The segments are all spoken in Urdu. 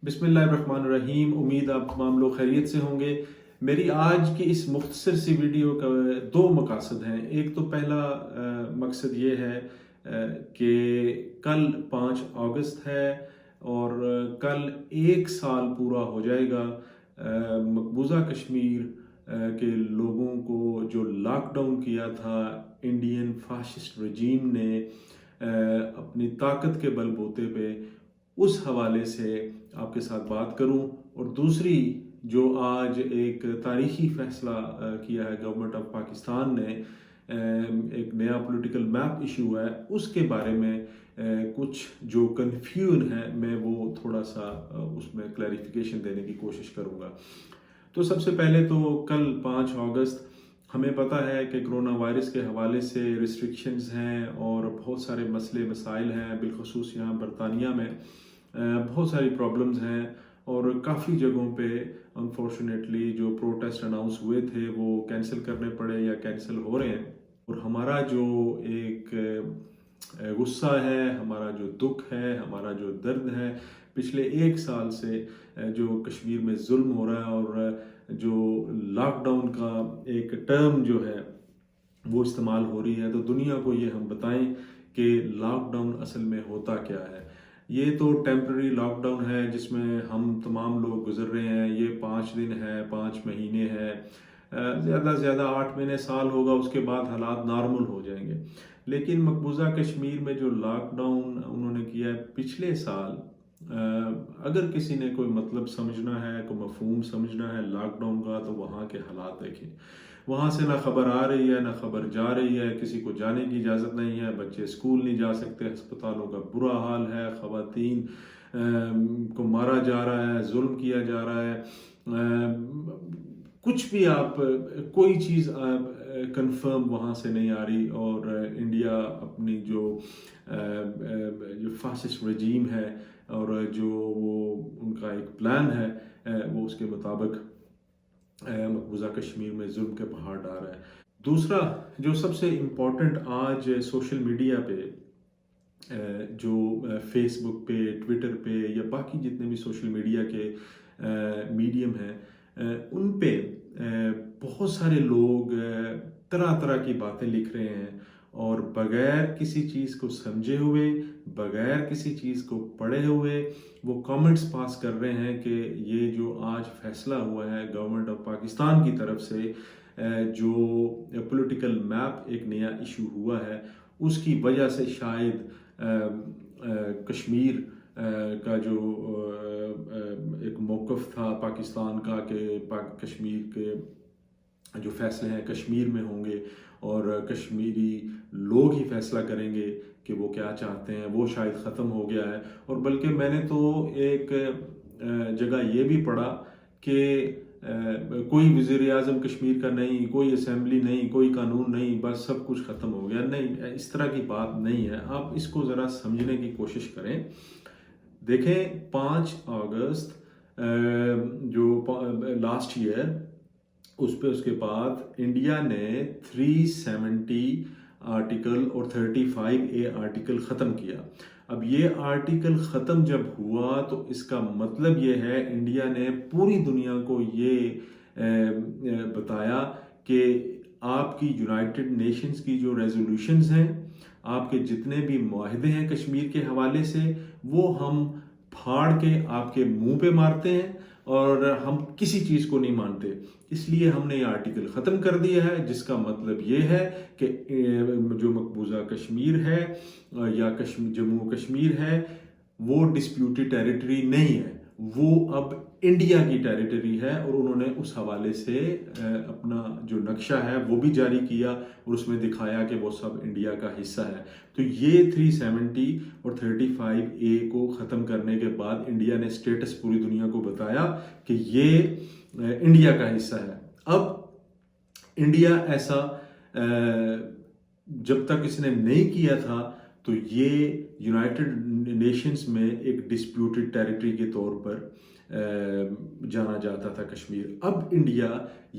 بسم اللہ الرحمن الرحیم۔ امید آپ تمام لوگ خیریت سے ہوں گے۔ میری آج کی اس مختصر سی ویڈیو کا دو مقاصد ہیں۔ ایک تو پہلا مقصد یہ ہے کہ کل 5 اگست ہے اور کل 1 سال پورا ہو جائے گا مقبوضہ کشمیر کے لوگوں کو جو لاک ڈاؤن کیا تھا انڈین فاشسٹ رجیم نے اپنی طاقت کے بل بوتے پہ۔ اس حوالے سے آپ کے ساتھ بات کروں، اور دوسری جو آج ایک تاریخی فیصلہ کیا ہے گورنمنٹ آف پاکستان نے، ایک نیا پولیٹیکل میپ ایشو ہے، اس کے بارے میں کچھ جو کنفیوژن ہے میں وہ تھوڑا سا اس میں کلیریفیکیشن دینے کی کوشش کروں گا۔ تو سب سے پہلے تو کل 5 اگست ہمیں پتہ ہے کہ کرونا وائرس کے حوالے سے ریسٹرکشنز ہیں اور بہت سارے مسئلے مسائل ہیں، بالخصوص یہاں برطانیہ میں بہت ساری پرابلمز ہیں، اور کافی جگہوں پہ انفارچونیٹلی جو پروٹیسٹ اناؤنس ہوئے تھے وہ کینسل کرنے پڑے یا کینسل ہو رہے ہیں۔ اور ہمارا جو ایک غصہ ہے، ہمارا جو دکھ ہے، ہمارا جو درد ہے، پچھلے 1 سال سے جو کشمیر میں ظلم ہو رہا ہے اور جو لاک ڈاؤن کا ایک ٹرم جو ہے وہ استعمال ہو رہی ہے، تو دنیا کو یہ ہم بتائیں کہ لاک ڈاؤن اصل میں ہوتا کیا ہے۔ یہ تو ٹیمپرری لاک ڈاؤن ہے جس میں ہم تمام لوگ گزر رہے ہیں۔ یہ 5 دن ہے، 5 مہینے ہے، زیادہ سے زیادہ 8 مہینے سال ہوگا، اس کے بعد حالات نارمل ہو جائیں گے۔ لیکن مقبوضہ کشمیر میں جو لاک ڈاؤن انہوں نے کیا ہے پچھلے سال، اگر کسی نے کوئی مطلب سمجھنا ہے، کوئی مفہوم سمجھنا ہے لاک ڈاؤن کا، تو وہاں کے حالات دیکھیں۔ وہاں سے نہ خبر آ رہی ہے نہ خبر جا رہی ہے، کسی کو جانے کی اجازت نہیں ہے، بچے اسکول نہیں جا سکتے، ہسپتالوں کا برا حال ہے، خواتین کو مارا جا رہا ہے، ظلم کیا جا رہا ہے۔ کچھ بھی آپ کوئی چیز کنفرم وہاں سے نہیں آ رہی، اور انڈیا اپنی جو فاسسٹ رجیم ہے اور جو وہ ان کا ایک پلان ہے وہ اس کے مطابق مقبوضہ کشمیر میں ظلم کے پہاڑ ڈال رہا ہے۔ دوسرا جو سب سے امپورٹنٹ آج سوشل میڈیا پہ، جو فیس بک پہ، ٹویٹر پہ یا باقی جتنے بھی سوشل میڈیا کے میڈیم ہیں، ان پہ بہت سارے لوگ طرح طرح کی باتیں لکھ رہے ہیں، اور بغیر کسی چیز کو سمجھے ہوئے، بغیر کسی چیز کو پڑھے ہوئے وہ کامنٹس پاس کر رہے ہیں کہ یہ جو آج فیصلہ ہوا ہے گورنمنٹ آف پاکستان کی طرف سے، جو پولیٹیکل میپ ایک نیا ایشو ہوا ہے، اس کی وجہ سے شاید کشمیر کا جو ایک موقف تھا پاکستان کا کہ کشمیر کے جو فیصلے ہیں کشمیر میں ہوں گے اور کشمیری لوگ ہی فیصلہ کریں گے کہ وہ کیا چاہتے ہیں، وہ شاید ختم ہو گیا ہے۔ اور بلکہ میں نے تو ایک جگہ یہ بھی پڑھا کہ کوئی وزیر اعظم کشمیر کا نہیں، کوئی اسمبلی نہیں، کوئی قانون نہیں، بس سب کچھ ختم ہو گیا۔ نہیں، اس طرح کی بات نہیں ہے۔ آپ اس کو ذرا سمجھنے کی کوشش کریں۔ دیکھیں 5 اگست جو لاسٹ ایئر، اس کے بعد انڈیا نے 370 آرٹیکل اور 35A آرٹیکل ختم کیا۔ اب یہ آرٹیکل ختم جب ہوا تو اس کا مطلب یہ ہے انڈیا نے پوری دنیا کو یہ بتایا کہ آپ کی یونائٹڈ نیشنز کی جو ریزولوشنز ہیں، آپ کے جتنے بھی معاہدے ہیں کشمیر کے حوالے سے، وہ ہم پھاڑ کے آپ کے منہ پہ مارتے ہیں اور ہم کسی چیز کو نہیں مانتے۔ اس لیے ہم نے یہ آرٹیکل ختم کر دیا ہے، جس کا مطلب یہ ہے کہ جو مقبوضہ کشمیر ہے یا جموں کشمیر ہے، وہ ڈسپیوٹڈ ٹیریٹری نہیں ہے، وہ اب انڈیا کی ٹیریٹری ہے۔ اور انہوں نے اس حوالے سے اپنا جو نقشہ ہے وہ بھی جاری کیا اور اس میں دکھایا کہ وہ سب انڈیا کا حصہ ہے۔ تو یہ 370 اور 35A کو ختم کرنے کے بعد انڈیا نے سٹیٹس پوری دنیا کو بتایا کہ یہ انڈیا کا حصہ ہے۔ اب انڈیا ایسا جب تک اس نے نہیں کیا تھا تو یہ یونائٹڈ نیشنز میں ایک ڈسپیوٹڈ ٹیریٹری کے طور پر جانا جاتا تھا کشمیر. اب انڈیا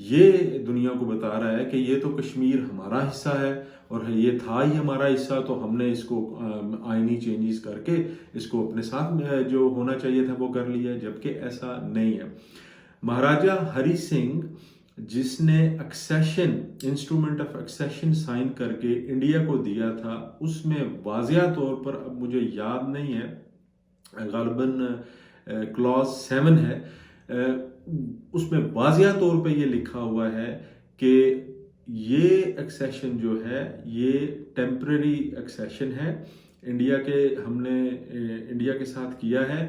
یہ دنیا کو بتا رہا ہے کہ یہ تو کشمیر ہمارا حصہ ہے اور یہ تھا ہی ہمارا حصہ، تو ہم نے اس کو آئینی چینجز کر کے اس کو اپنے ساتھ جو ہونا چاہیے تھا وہ کر لیا، جبکہ ایسا نہیں ہے. مہاراجہ ہری سنگھ جس نے accession instrument of accession sign کر کے انڈیا کو دیا تھا، اس میں واضح طور پر، اب مجھے یاد نہیں ہے، غالباً کلاس 7 ہے، اس میں واضح طور پہ یہ لکھا ہوا ہے کہ یہ ایکسیشن جو ہے یہ ٹیمپرری ایکسیشن ہے، ہم نے انڈیا کے ساتھ کیا ہے،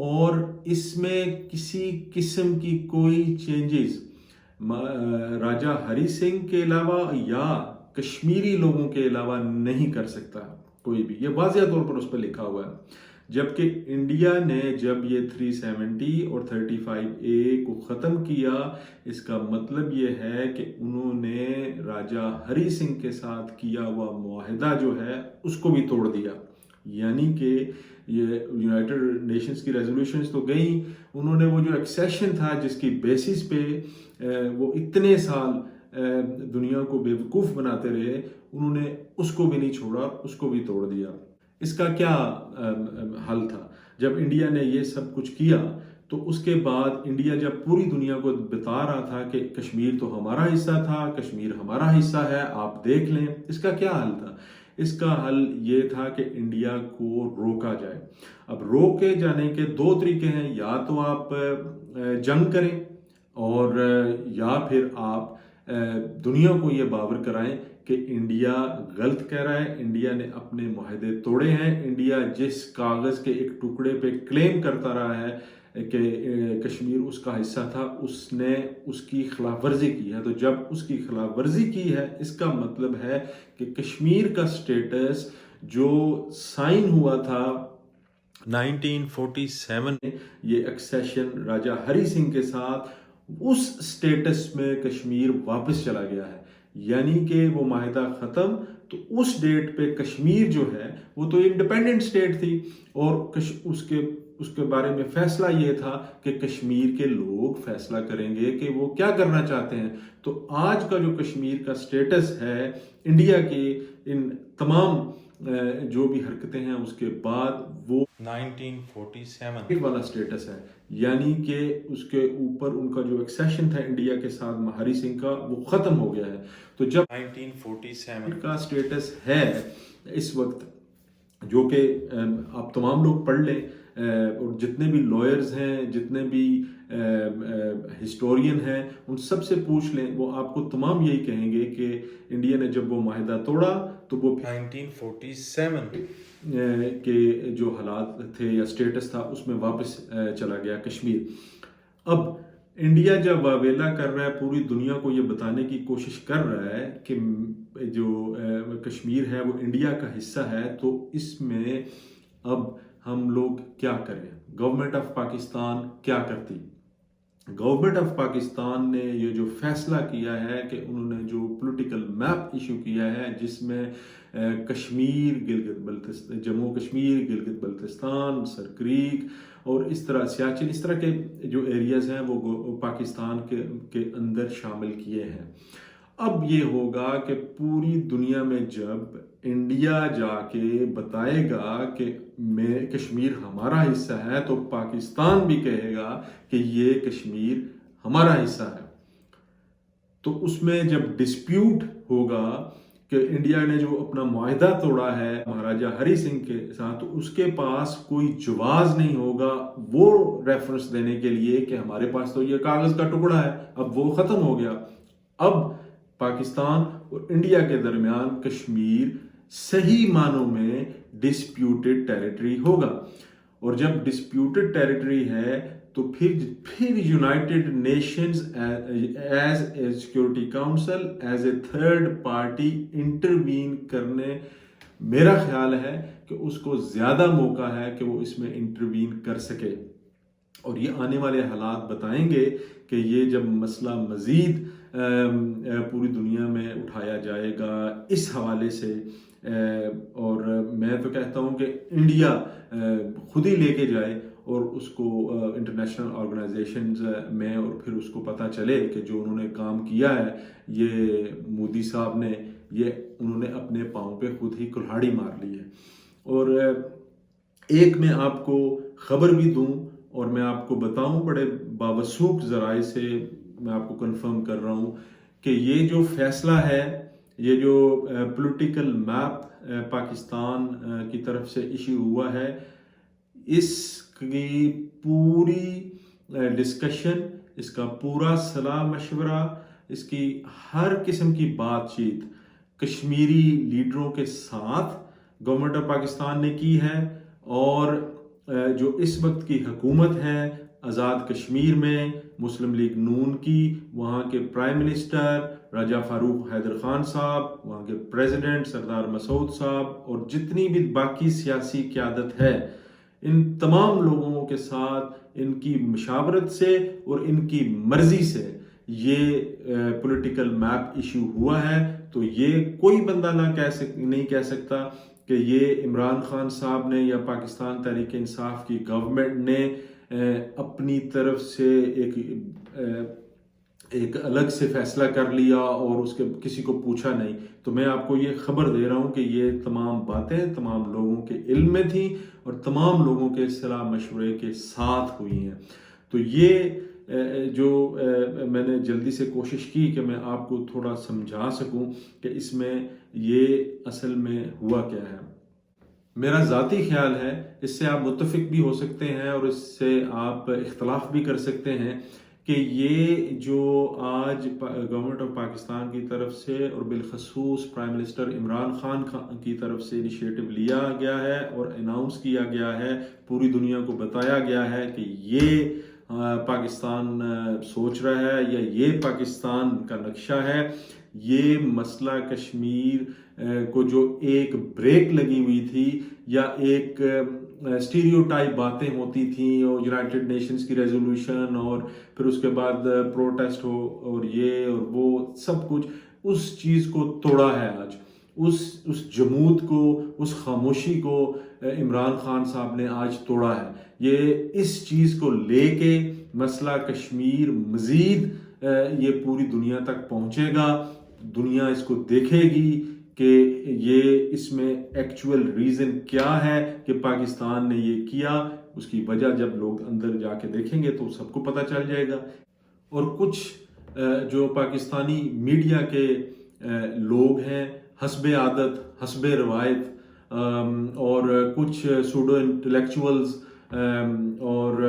اور اس میں کسی قسم کی کوئی چینجز راجہ ہری سنگھ کے علاوہ یا کشمیری لوگوں کے علاوہ نہیں کر سکتا کوئی بھی. یہ واضح طور پر اس پہ لکھا ہوا ہے. جبکہ انڈیا نے جب یہ 370 اور 35A کو ختم کیا، اس کا مطلب یہ ہے کہ انہوں نے راجہ ہری سنگھ کے ساتھ کیا ہوا معاہدہ جو ہے اس کو بھی توڑ دیا. یعنی کہ یہ یونائٹڈ نیشنز کی ریزولوشنز تو گئیں، انہوں نے وہ جو ایکسیشن تھا جس کی بیسس پہ وہ اتنے سال دنیا کو بیوقوف بناتے رہے، انہوں نے اس کو بھی نہیں چھوڑا، اس کو بھی توڑ دیا. اس کا کیا حل تھا؟ جب انڈیا نے یہ سب کچھ کیا تو اس کے بعد انڈیا جب پوری دنیا کو بتا رہا تھا کہ کشمیر تو ہمارا حصہ تھا، کشمیر ہمارا حصہ ہے، آپ دیکھ لیں، اس کا کیا حل تھا؟ اس کا حل یہ تھا کہ انڈیا کو روکا جائے. اب روکے جانے کے 2 طریقے ہیں، یا تو آپ جنگ کریں اور یا پھر آپ دنیا کو یہ باور کرائیں کہ انڈیا غلط کہہ رہا ہے، انڈیا نے اپنے معاہدے توڑے ہیں، انڈیا جس کاغذ کے ایک ٹکڑے پہ کلیم کرتا رہا ہے کہ کشمیر اس کا حصہ تھا، اس نے اس کی خلاف ورزی کی ہے. تو جب اس کی خلاف ورزی کی ہے، اس کا مطلب ہے کہ کشمیر کا سٹیٹس جو سائن ہوا تھا 1947 میں، یہ ایکسیشن راجہ ہری سنگھ کے ساتھ، اس سٹیٹس میں کشمیر واپس چلا گیا ہے. یعنی کہ وہ معاہدہ ختم، تو اس ڈیٹ پہ کشمیر جو ہے وہ تو انڈیپینڈنٹ سٹیٹ تھی، اور اس کے بارے میں فیصلہ یہ تھا کہ کشمیر کے لوگ فیصلہ کریں گے کہ وہ کیا کرنا چاہتے ہیں. تو آج کا جو کشمیر کا سٹیٹس ہے انڈیا کی ان تمام جو بھی حرکتیں ہیں اس کے بعد، وہ 1947 والا سٹیٹس ہے. یعنی کہ اس کے اوپر ان کا جو ایکسیشن تھا انڈیا کے ساتھ ہری سنگھ کا، وہ ختم ہو گیا ہے. تو جب 1947 کا سٹیٹس ہے اس وقت، جو کہ آپ تمام لوگ پڑھ لیں، اور جتنے بھی لائرز ہیں، جتنے بھی ہسٹورین ہیں، ان سب سے پوچھ لیں، وہ آپ کو تمام یہی کہیں گے کہ انڈیا نے جب وہ معاہدہ توڑا تو وہ 1947 کے جو حالات تھے یا سٹیٹس تھا اس میں واپس چلا گیا کشمیر. اب انڈیا جب واویلا کر رہا ہے، پوری دنیا کو یہ بتانے کی کوشش کر رہا ہے کہ جو کشمیر ہے وہ انڈیا کا حصہ ہے، تو اس میں اب ہم لوگ کیا کریں؟ گورنمنٹ آف پاکستان کیا کرتی؟ گورنمنٹ آف پاکستان نے یہ جو فیصلہ کیا ہے کہ انہوں نے جو پولیٹیکل میپ ایشو کیا ہے، جس میں کشمیر، جموں کشمیر، گلگت بلتستان، سرکریک اور اس طرح سیاچن، اس طرح کے جو ایریاز ہیں وہ پاکستان کے اندر شامل کیے ہیں. اب یہ ہوگا کہ پوری دنیا میں جب انڈیا جا کے بتائے گا کہ کشمیر ہمارا حصہ ہے، تو پاکستان بھی کہے گا کہ یہ کشمیر ہمارا حصہ ہے. تو اس میں جب ڈسپیوٹ ہوگا کہ انڈیا نے جو اپنا معاہدہ توڑا ہے مہاراجہ ہری سنگھ کے ساتھ، تو اس کے پاس کوئی جواز نہیں ہوگا وہ ریفرنس دینے کے لیے کہ ہمارے پاس تو یہ کاغذ کا ٹکڑا ہے. اب وہ ختم ہو گیا. اب پاکستان اور انڈیا کے درمیان کشمیر صحیح معنوں میں ڈسپیوٹڈ ٹیریٹری ہوگا. اور جب ڈسپیوٹڈ ٹیریٹری ہے تو پھر United nations as a security council, as a third party intervene کرنے، میرا خیال ہے کہ اس کو زیادہ موقع ہے کہ وہ اس میں انٹروین کر سکے. اور یہ آنے والے حالات بتائیں گے کہ یہ جب مسئلہ مزید پوری دنیا میں اٹھایا جائے گا اس حوالے سے اور میں تو کہتا ہوں کہ انڈیا خود ہی لے کے جائے اور اس کو انٹرنیشنل آرگنائزیشنز میں، اور پھر اس کو پتہ چلے کہ جو انہوں نے کام کیا ہے یہ مودی صاحب نے، یہ انہوں نے اپنے پاؤں پہ خود ہی کلہاڑی مار لی ہے۔ اور ایک میں آپ کو خبر بھی دوں اور میں آپ کو بتاؤں، بڑے باوثوق ذرائع سے میں آپ کو کنفرم کر رہا ہوں کہ یہ جو فیصلہ ہے، یہ جو پولیٹیکل میپ پاکستان کی طرف سے ایشو ہوا ہے، اس کی پوری ڈسکشن، اس کا پورا صلاح مشورہ، اس کی ہر قسم کی بات چیت کشمیری لیڈروں کے ساتھ گورنمنٹ آف پاکستان نے کی ہے، اور جو اس وقت کی حکومت ہے آزاد کشمیر میں مسلم لیگ نون کی، وہاں کے پرائم منسٹر راجہ فاروق حیدر خان صاحب، وہاں کے پریزیڈنٹ سردار مسعود صاحب، اور جتنی بھی باقی سیاسی قیادت ہے، ان تمام لوگوں کے ساتھ ان کی مشاورت سے اور ان کی مرضی سے یہ پولیٹیکل میپ ایشو ہوا ہے۔ تو یہ کوئی بندہ نہیں کہہ سکتا کہ یہ عمران خان صاحب نے یا پاکستان تحریک انصاف کی گورنمنٹ نے اپنی طرف سے ایک الگ سے فیصلہ کر لیا اور اس کے کسی کو پوچھا نہیں۔ تو میں آپ کو یہ خبر دے رہا ہوں کہ یہ تمام باتیں تمام لوگوں کے علم میں تھیں اور تمام لوگوں کے صلاح مشورے کے ساتھ ہوئی ہیں۔ تو یہ جو میں نے جلدی سے کوشش کی کہ میں آپ کو تھوڑا سمجھا سکوں کہ اس میں یہ اصل میں ہوا کیا ہے۔ میرا ذاتی خیال ہے، اس سے آپ متفق بھی ہو سکتے ہیں اور اس سے آپ اختلاف بھی کر سکتے ہیں، کہ یہ جو آج گورنمنٹ آف پاکستان کی طرف سے اور بالخصوص پرائم منسٹر عمران خان کی طرف سے انیشیٹو لیا گیا ہے اور اناؤنس کیا گیا ہے، پوری دنیا کو بتایا گیا ہے کہ یہ پاکستان سوچ رہا ہے یا یہ پاکستان کا نقشہ ہے، یہ مسئلہ کشمیر کو جو ایک بریک لگی ہوئی تھی یا ایک اسٹیریوٹائپ باتیں ہوتی تھیں، اور یونائٹڈ نیشنز کی ریزولوشن اور پھر اس کے بعد پروٹیسٹ ہو اور یہ اور وہ سب کچھ، اس چیز کو توڑا ہے آج، اس جمود کو، اس خاموشی کو عمران خان صاحب نے آج توڑا ہے۔ یہ اس چیز کو لے کے مسئلہ کشمیر مزید یہ پوری دنیا تک پہنچے گا، دنیا اس کو دیکھے گی کہ یہ اس میں ایکچول ریزن کیا ہے کہ پاکستان نے یہ کیا۔ اس کی وجہ جب لوگ اندر جا کے دیکھیں گے تو سب کو پتہ چل جائے گا۔ اور کچھ جو پاکستانی میڈیا کے لوگ ہیں، حسب عادت حسب روایت، اور کچھ سوڈو انٹلیکچوئلز، اور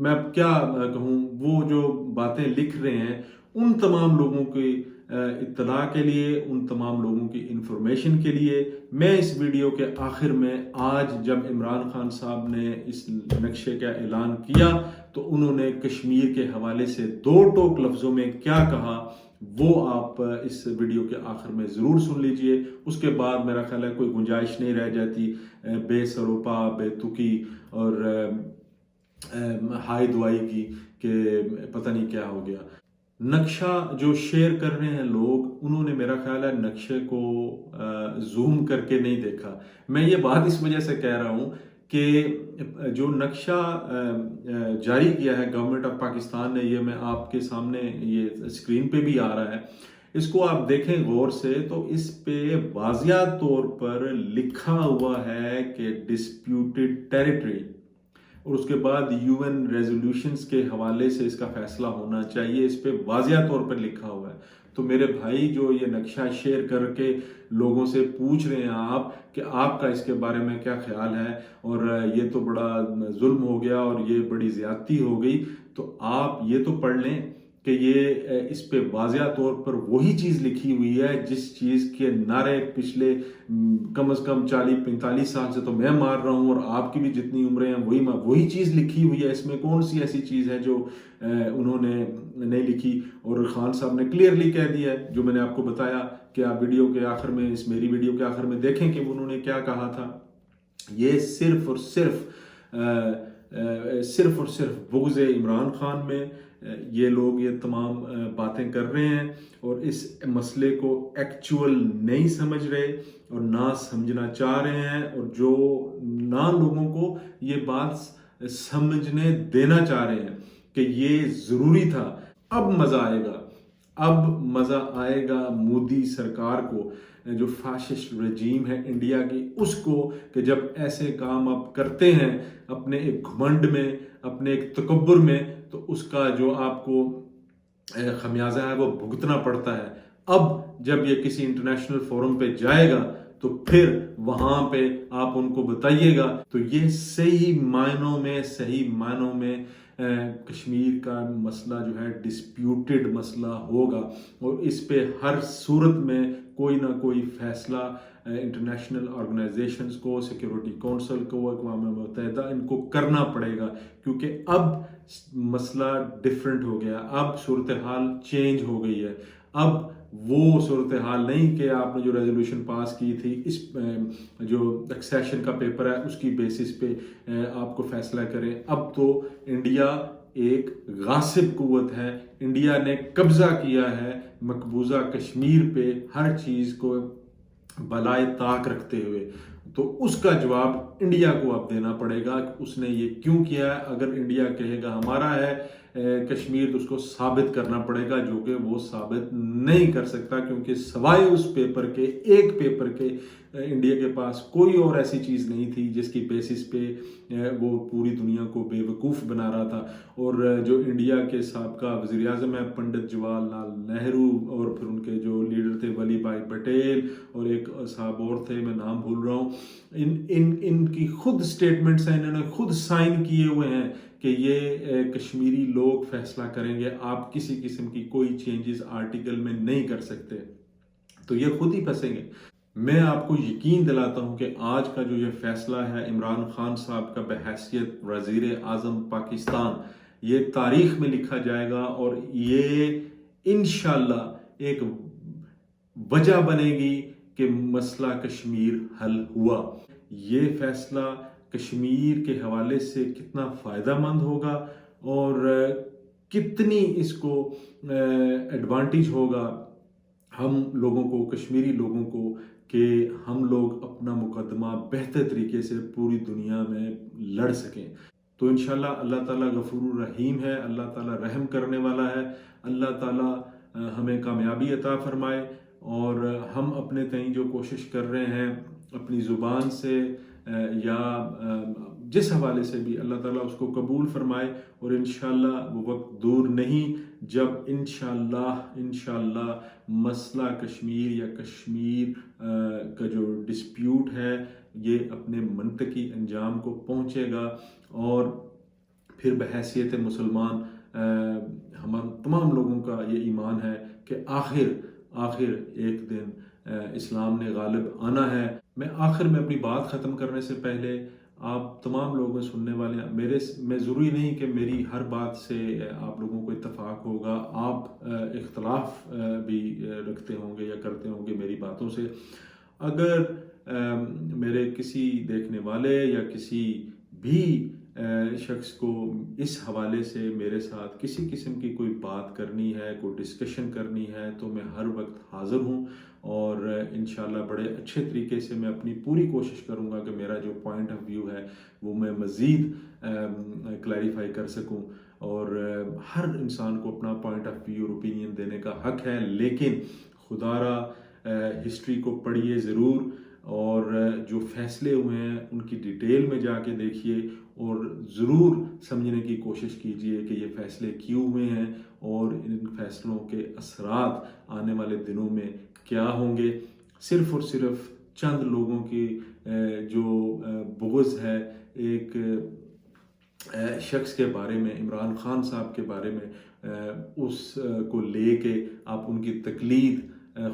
میں کیا کہوں، وہ جو باتیں لکھ رہے ہیں، ان تمام لوگوں کی اطلاع کے لیے، ان تمام لوگوں کی انفارمیشن کے لیے، میں اس ویڈیو کے آخر میں آج جب عمران خان صاحب نے اس نقشے کا اعلان کیا تو انہوں نے کشمیر کے حوالے سے 2 ٹوک لفظوں میں کیا کہا، وہ آپ اس ویڈیو کے آخر میں ضرور سن لیجئے۔ اس کے بعد میرا خیال ہے کوئی گنجائش نہیں رہ جاتی بے سروپا، بے تکی اور ہائی دوائی کی کہ پتہ نہیں کیا ہو گیا۔ نقشہ جو شیئر کر رہے ہیں لوگ، انہوں نے میرا خیال ہے نقشے کو زوم کر کے نہیں دیکھا۔ میں یہ بات اس وجہ سے کہہ رہا ہوں کہ جو نقشہ جاری کیا ہے گورنمنٹ آف پاکستان نے، یہ میں آپ کے سامنے یہ اسکرین پہ بھی آ رہا ہے، اس کو آپ دیکھیں غور سے تو اس پہ واضح طور پر لکھا ہوا ہے کہ ڈسپیوٹڈ ٹیریٹری، اور اس کے بعد UN ریزولوشنز کے حوالے سے اس کا فیصلہ ہونا چاہیے، اس پہ واضح طور پر لکھا ہوا ہے۔ تو میرے بھائی جو یہ نقشہ شیئر کر کے لوگوں سے پوچھ رہے ہیں آپ کہ آپ کا اس کے بارے میں کیا خیال ہے، اور یہ تو بڑا ظلم ہو گیا اور یہ بڑی زیادتی ہو گئی، تو آپ یہ تو پڑھ لیں کہ یہ اس پہ واضح طور پر وہی چیز لکھی ہوئی ہے جس چیز کے نعرے پچھلے کم از کم 40-45 سال سے تو میں مار رہا ہوں، اور آپ کی بھی جتنی عمریں ہیں وہی چیز لکھی ہوئی ہے۔ اس میں کون سی ایسی چیز ہے جو انہوں نے نہیں لکھی؟ اور خان صاحب نے کلیئرلی کہہ دیا ہے، جو میں نے آپ کو بتایا کہ آپ ویڈیو کے آخر میں، اس میری ویڈیو کے آخر میں دیکھیں کہ انہوں نے کیا کہا تھا۔ یہ صرف اور صرف صرف اور صرف بغض عمران خان میں یہ لوگ یہ تمام باتیں کر رہے ہیں اور اس مسئلے کو ایکچول نہیں سمجھ رہے اور نہ سمجھنا چاہ رہے ہیں، اور جو نہ لوگوں کو یہ بات سمجھنے دینا چاہ رہے ہیں کہ یہ ضروری تھا۔ اب مزہ آئے گا، اب مزہ آئے گا مودی سرکار کو، جو فاشسٹ رجیم ہے انڈیا کی، اس کو، کہ جب ایسے کام آپ کرتے ہیں اپنے ایک گھمنڈ میں، اپنے ایک تکبر میں، تو اس کا جو آپ کو خمیازہ ہے وہ بھگتنا پڑتا ہے۔ اب جب یہ کسی انٹرنیشنل فورم پہ جائے گا تو پھر وہاں پہ آپ ان کو بتائیے گا، تو یہ صحیح معنوں میں کشمیر کا مسئلہ جو ہے ڈسپیوٹڈ مسئلہ ہوگا، اور اس پہ ہر صورت میں کوئی نہ کوئی فیصلہ انٹرنیشنل آرگنائزیشنز کو، سیکیورٹی کونسل کو، اقوام متحدہ، ان کو کرنا پڑے گا، کیونکہ اب مسئلہ ڈیفرنٹ ہو گیا، اب صورتحال چینج ہو گئی ہے۔ اب وہ صورتحال نہیں کہ آپ نے جو ریزولوشن پاس کی تھی، اس جو ایکسیشن کا پیپر ہے اس کی بیسس پہ آپ کو فیصلہ کریں۔ اب تو انڈیا ایک غاصب قوت ہے، انڈیا نے قبضہ کیا ہے مقبوضہ کشمیر پہ ہر چیز کو بالائے طاق رکھتے ہوئے، تو اس کا جواب انڈیا کو اب دینا پڑے گا کہ اس نے یہ کیوں کیا ہے۔ اگر انڈیا کہے گا ہمارا ہے کشمیر، تو اس کو ثابت کرنا پڑے گا، جو کہ وہ ثابت نہیں کر سکتا، کیونکہ سوائے اس پیپر کے، ایک پیپر کے، انڈیا کے پاس کوئی اور ایسی چیز نہیں تھی جس کی بیسس پہ وہ پوری دنیا کو بے وقوف بنا رہا تھا۔ اور جو انڈیا کے سابقہ وزیر اعظم ہیں پنڈت جواہر لال نہرو، اور پھر ان کے جو لیڈر تھے ولی بھائی پٹیل، اور ایک صاحب اور تھے میں نام بھول رہا ہوں، ان کی خود سٹیٹمنٹس ہیں، انہوں نے خود سائن کیے ہوئے ہیں کہ یہ کشمیری لوگ فیصلہ کریں گے، آپ کسی قسم کی کوئی چینجز آرٹیکل میں نہیں کر سکتے، تو یہ خود ہی پھنسیں گے۔ میں آپ کو یقین دلاتا ہوں کہ آج کا جو یہ فیصلہ ہے عمران خان صاحب کا بحیثیت وزیر اعظم پاکستان، یہ تاریخ میں لکھا جائے گا، اور یہ انشاءاللہ ایک وجہ بنے گی کہ مسئلہ کشمیر حل ہوا۔ یہ فیصلہ کشمیر کے حوالے سے کتنا فائدہ مند ہوگا اور کتنی اس کو ایڈوانٹیج ہوگا ہم لوگوں کو، کشمیری لوگوں کو، کہ ہم لوگ اپنا مقدمہ بہتر طریقے سے پوری دنیا میں لڑ سکیں۔ تو انشاءاللہ اللہ تعالیٰ غفور الرحیم ہے، اللہ تعالیٰ رحم کرنے والا ہے، اللہ تعالیٰ ہمیں کامیابی عطا فرمائے، اور ہم اپنے تئیں جو کوشش کر رہے ہیں اپنی زبان سے یا جس حوالے سے بھی، اللہ تعالیٰ اس کو قبول فرمائے، اور انشاءاللہ وہ وقت دور نہیں جب انشاءاللہ مسئلہ کشمیر یا کشمیر کا جو ڈسپیوٹ ہے یہ اپنے منطقی انجام کو پہنچے گا، اور پھر بحیثیت مسلمان ہم تمام لوگوں کا یہ ایمان ہے کہ آخر ایک دن اسلام نے غالب آنا ہے۔ میں آخر میں اپنی بات ختم کرنے سے پہلے آپ تمام لوگوں سننے والے ہیں، میں ضروری نہیں کہ میری ہر بات سے آپ لوگوں کو اتفاق ہوگا، آپ اختلاف بھی رکھتے ہوں گے یا کرتے ہوں گے میری باتوں سے۔ اگر میرے کسی دیکھنے والے یا کسی بھی شخص کو اس حوالے سے میرے ساتھ کسی قسم کی کوئی بات کرنی ہے، کوئی ڈسکشن کرنی ہے، تو میں ہر وقت حاضر ہوں، اور انشاءاللہ بڑے اچھے طریقے سے میں اپنی پوری کوشش کروں گا کہ میرا جو پوائنٹ آف ویو ہے وہ میں مزید کلیریفائی کر سکوں، اور ہر انسان کو اپنا پوائنٹ آف ویو اور اوپینین دینے کا حق ہے، لیکن خدا را ہسٹری کو پڑھیے ضرور، اور جو فیصلے ہوئے ہیں ان کی ڈیٹیل میں جا کے دیکھیے، اور ضرور سمجھنے کی کوشش کیجئے کہ یہ فیصلے کیوں ہوئے ہیں اور ان فیصلوں کے اثرات آنے والے دنوں میں کیا ہوں گے۔ صرف اور صرف چند لوگوں کی جو بغض ہے ایک شخص کے بارے میں، عمران خان صاحب کے بارے میں، اس کو لے کے آپ ان کی تقلید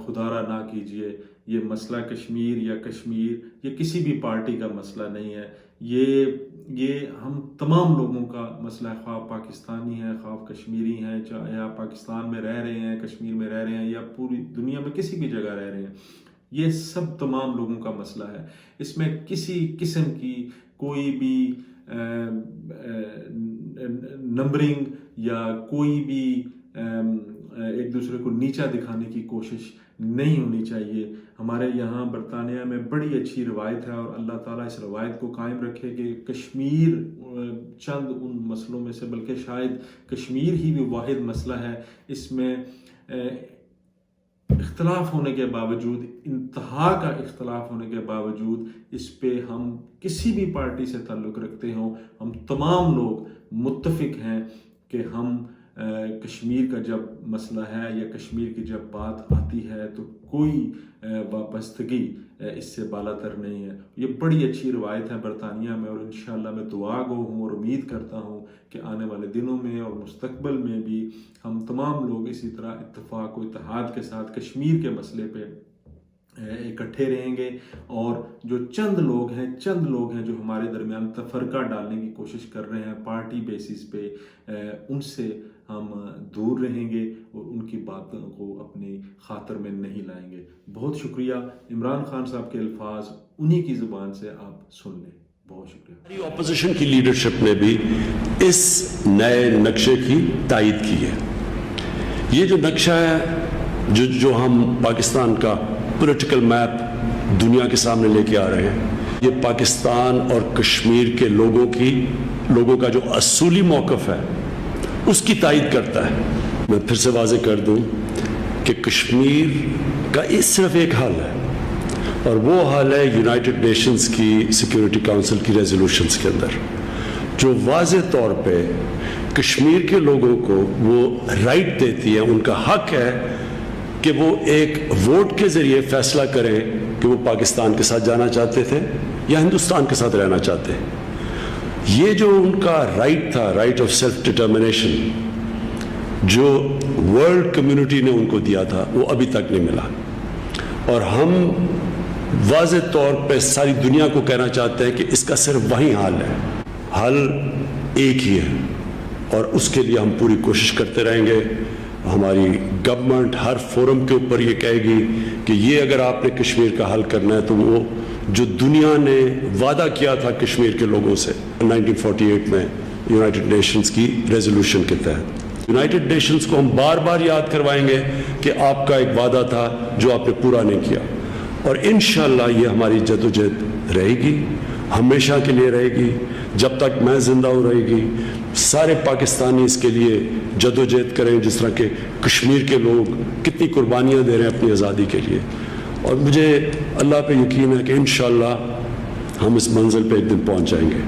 خدا را نہ کیجئے۔ یہ مسئلہ کشمیر یہ کسی بھی پارٹی کا مسئلہ نہیں ہے، یہ ہم تمام لوگوں کا مسئلہ ہے، خواہ پاکستانی ہیں، خواہ کشمیری ہیں، چاہے آپ پاکستان میں رہ رہے ہیں، کشمیر میں رہ رہے ہیں، یا پوری دنیا میں کسی بھی جگہ رہ رہے ہیں، یہ سب تمام لوگوں کا مسئلہ ہے۔ اس میں کسی قسم کی کوئی بھی نمبرنگ یا کوئی بھی ایک دوسرے کو نیچا دکھانے کی کوشش نہیں ہونی چاہیے. ہمارے یہاں برطانیہ میں بڑی اچھی روایت ہے اور اللہ تعالیٰ اس روایت کو قائم رکھے کہ کشمیر چند ان مسئلوں میں سے، بلکہ شاید کشمیر ہی بھی واحد مسئلہ ہے اس میں اختلاف ہونے کے باوجود، انتہا کا اختلاف ہونے کے باوجود، اس پہ ہم کسی بھی پارٹی سے تعلق رکھتے ہوں، ہم تمام لوگ متفق ہیں کہ ہم کشمیر کا جب مسئلہ ہے یا کشمیر کی جب بات آتی ہے تو کوئی وابستگی اس سے بالا تر نہیں ہے. یہ بڑی اچھی روایت ہے برطانیہ میں، اور انشاءاللہ میں دعا گو ہوں اور امید کرتا ہوں کہ آنے والے دنوں میں اور مستقبل میں بھی ہم تمام لوگ اسی طرح اتفاق و اتحاد کے ساتھ کشمیر کے مسئلے پہ اکٹھے رہیں گے. اور جو چند لوگ ہیں جو ہمارے درمیان تفرقہ ڈالنے کی کوشش کر رہے ہیں پارٹی بیسس پہ، ان سے ہم دور رہیں گے اور ان کی باتوں کو اپنی خاطر میں نہیں لائیں گے. بہت شکریہ. عمران خان صاحب کے الفاظ انہی کی زبان سے آپ سن لیں. بہت شکریہ. اپوزیشن کی لیڈرشپ نے بھی اس نئے نقشے کی تائید کی ہے. یہ جو نقشہ ہے جو ہم پاکستان کا پولیٹیکل میپ دنیا کے سامنے لے کے آ رہے ہیں، یہ پاکستان اور کشمیر کے لوگوں کا جو اصولی موقف ہے اس کی تائید کرتا ہے. میں پھر سے واضح کر دوں کہ کشمیر کا صرف ایک حل ہے، اور وہ حل ہے یونائٹڈ نیشنز کی سیکیورٹی کونسل کی ریزولوشنز کے اندر، جو واضح طور پہ کشمیر کے لوگوں کو وہ رائٹ دیتی ہے، ان کا حق ہے کہ وہ ایک ووٹ کے ذریعے فیصلہ کریں کہ وہ پاکستان کے ساتھ جانا چاہتے تھے یا ہندوستان کے ساتھ رہنا چاہتے ہیں. یہ جو ان کا رائٹ تھا، رائٹ آف سیلف ڈٹرمنیشن، جو ورلڈ کمیونٹی نے ان کو دیا تھا، وہ ابھی تک نہیں ملا. اور ہم واضح طور پہ ساری دنیا کو کہنا چاہتے ہیں کہ اس کا صرف وہی حل ہے، حل ایک ہی ہے، اور اس کے لیے ہم پوری کوشش کرتے رہیں گے. ہماری گورنمنٹ ہر فورم کے اوپر یہ کہے گی کہ یہ اگر آپ نے کشمیر کا حل کرنا ہے تو وہ جو دنیا نے وعدہ کیا تھا کشمیر کے لوگوں سے 1948 میں یونائٹڈ نیشنز کی ریزولوشن کے تحت، یونائٹڈ نیشنز کو ہم بار بار یاد کروائیں گے کہ آپ کا ایک وعدہ تھا جو آپ نے پورا نہیں کیا. اور انشاءاللہ یہ ہماری جدوجہد رہے گی، ہمیشہ کے لیے رہے گی. جب تک میں زندہ ہوں رہے گی. سارے پاکستانی اس کے لیے جدوجہد کریں، جس طرح کہ کشمیر کے لوگ کتنی قربانیاں دے رہے ہیں اپنی آزادی کے لیے. اور مجھے اللہ پہ یقین ہے کہ انشاءاللہ ہم اس منزل پہ ایک دن پہنچ جائیں گے.